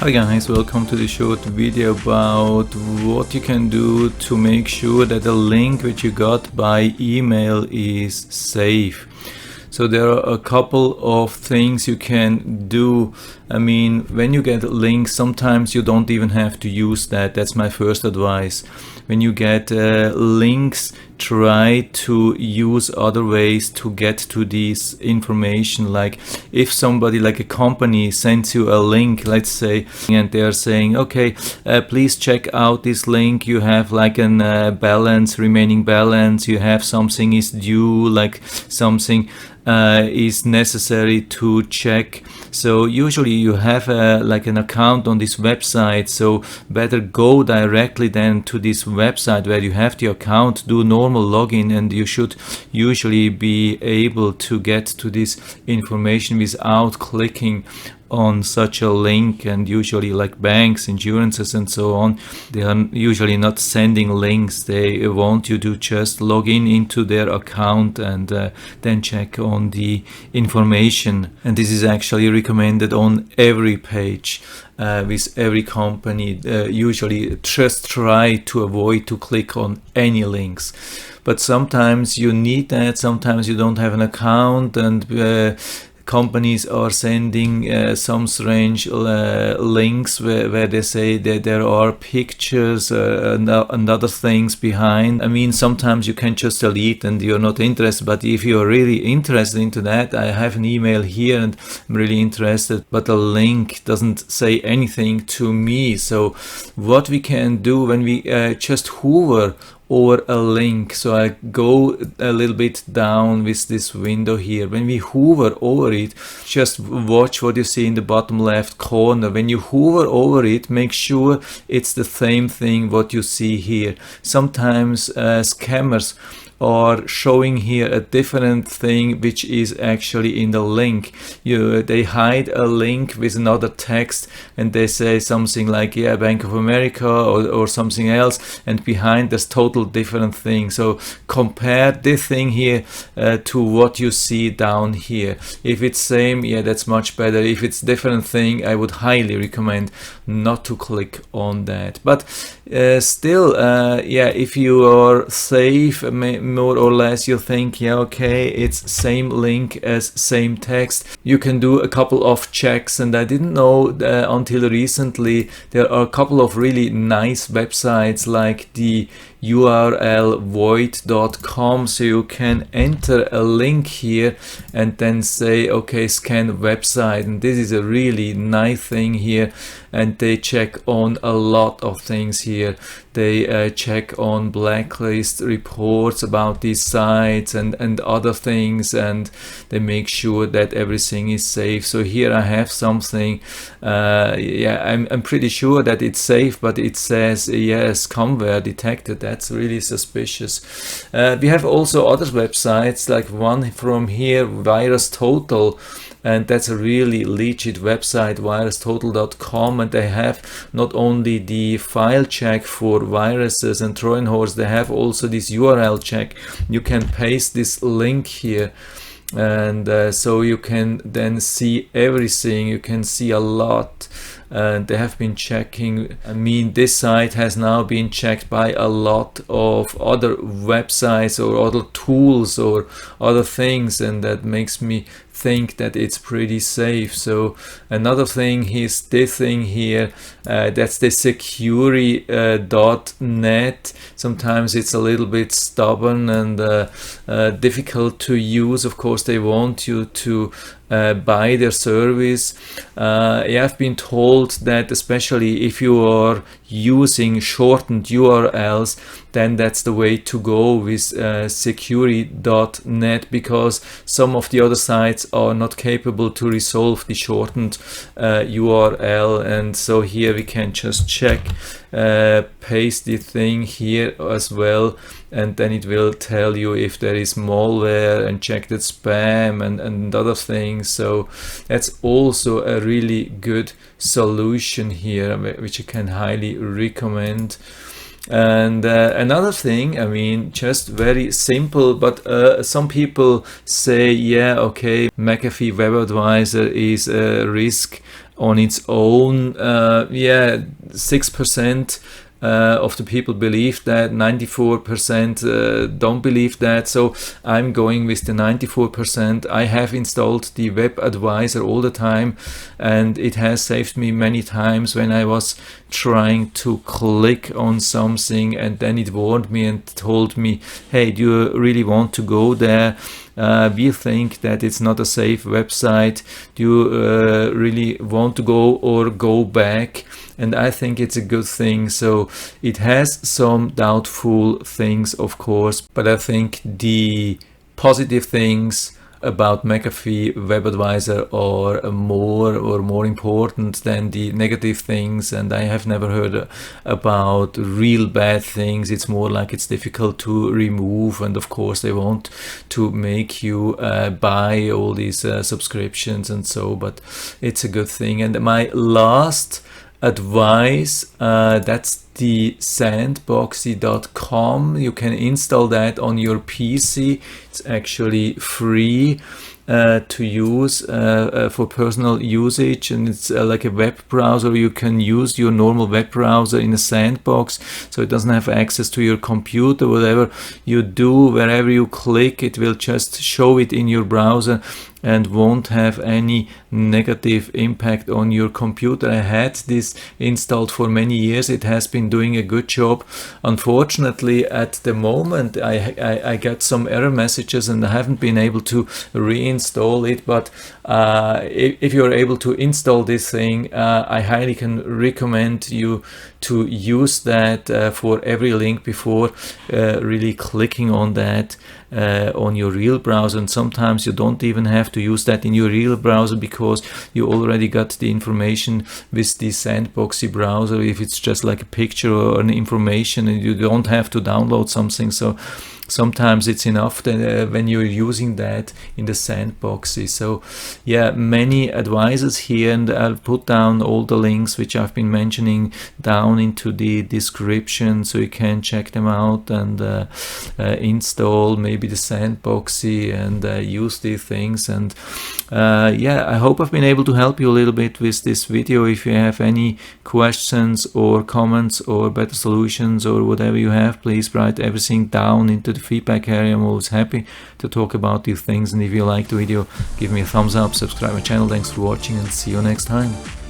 Hi guys, welcome to the short video about what you can do to make sure that the link which you got by email is safe. So there are a couple of things you can do. I mean, when you get links, sometimes you don't even have to use that. That's my first advice. When you get links, try to use other ways to get to this information. Like if somebody, like a company, sends you a link, let's say, and they're saying, okay, please check out this link. You have like an remaining balance. You have something is due, like something is necessary to check. So usually you have like an account on this website, so better go directly then to this website where you have the account, do normal login, and you should usually be able to get to this information without clicking on such a link. And usually, like banks, insurances and so on, they are usually not sending links. They want you to just log in into their account and then check on the information. And this is actually recommended on every page with every company. Usually just try to avoid to click on any links. But sometimes you need that, sometimes you don't have an account, and companies are sending some strange links where they say that there are pictures and other things behind. I mean, sometimes you can just delete and you're not interested, but if you're really interested into that, I have an email here and I'm really interested, but the link doesn't say anything to me. So what we can do when we just hover over a link, so I go a little bit down with this window here. When we hover over it, just watch what you see in the bottom left corner. When you hover over it, make sure it's the same thing what you see here. Sometimes scammers are showing here a different thing which is actually in the link. They hide a link with another text and they say something like, yeah, Bank of America or something else, and behind there's total different thing. So compare this thing here to what you see down here. If it's same, yeah, that's much better. If it's different thing, I would highly recommend not to click on that. But still, yeah, if you are safe, more or less you think, yeah, okay, it's same link as same text, you can do a couple of checks. And I didn't know until recently there are a couple of really nice websites like the URL void.com, so you can enter a link here and then say, okay, scan website, and this is a really nice thing here. And they check on a lot of things here. They check on blacklist reports about these sites and other things, and they make sure that everything is safe. So here I have something, yeah, I'm pretty sure that it's safe, but it says, yes, comware detected. That's really suspicious. We have also other websites, like one from here, VirusTotal. And that's a really legit website, VirusTotal.com, and they have not only the file check for viruses and Trojan horse, they have also this URL check. You can paste this link here, and so you can then see everything. You can see a lot. And they have been checking. I mean, this site has now been checked by a lot of other websites or other tools or other things, and that makes me think that it's pretty safe. So another thing is this thing here, that's the SecurityNet. Sometimes it's a little bit stubborn and difficult to use. Of course, they want you to buy their service. I have been told that especially if you are using shortened URLs, then that's the way to go with security.net, because some of the other sites are not capable to resolve the shortened URL. And so here we can just check, paste the thing here as well, and then it will tell you if there is malware and check the spam and other things. So that's also a really good solution here, which I can highly recommend. And another thing, I mean, just very simple, but some people say, yeah, okay, McAfee Web Advisor is a risk on its own. Yeah, 6% of the people believe that, 94% don't believe that. So I'm going with the 94%. I have installed the Web Advisor all the time, and it has saved me many times when I was trying to click on something and then it warned me and told me, hey, do you really want to go there? We think that it's not a safe website. Do you really want to go or go back? And I think it's a good thing. So it has some doubtful things, of course, but I think the positive things about McAfee Web Advisor are more important than the negative things. And I have never heard about real bad things. It's more like it's difficult to remove, and of course they want to make you buy all these subscriptions and so, but it's a good thing. And my last advice, that's the Sandboxy.com. You can install that on your PC. It's actually free to use for personal usage, and it's like a web browser. You can use your normal web browser in a sandbox, so it doesn't have access to your computer. Whatever you do, wherever you click, it will just show it in your browser and won't have any negative impact on your computer. I had this installed for many years. It has been doing a good job. Unfortunately, at the moment, I got some error messages and I haven't been able to reinstall it. But if you're able to install this thing, I highly can recommend you to use that for every link before really clicking on that on your real browser. And sometimes you don't even have to use that in your real browser because you already got the information with the Sandboxy browser, if it's just like a picture or an information, and you don't have to download something. So sometimes it's enough that, when you're using that in the Sandboxy. So yeah, many advisors here, and I'll put down all the links which I've been mentioning down into the description, so you can check them out and install maybe the Sandboxy and use these things. And yeah, I hope I've been able to help you a little bit with this video. If you have any questions or comments or better solutions or whatever you have, please write everything down into the feedback area. I'm always happy to talk about these things. And if you like the video, give me a thumbs up, subscribe my channel. Thanks for watching, and see you next time.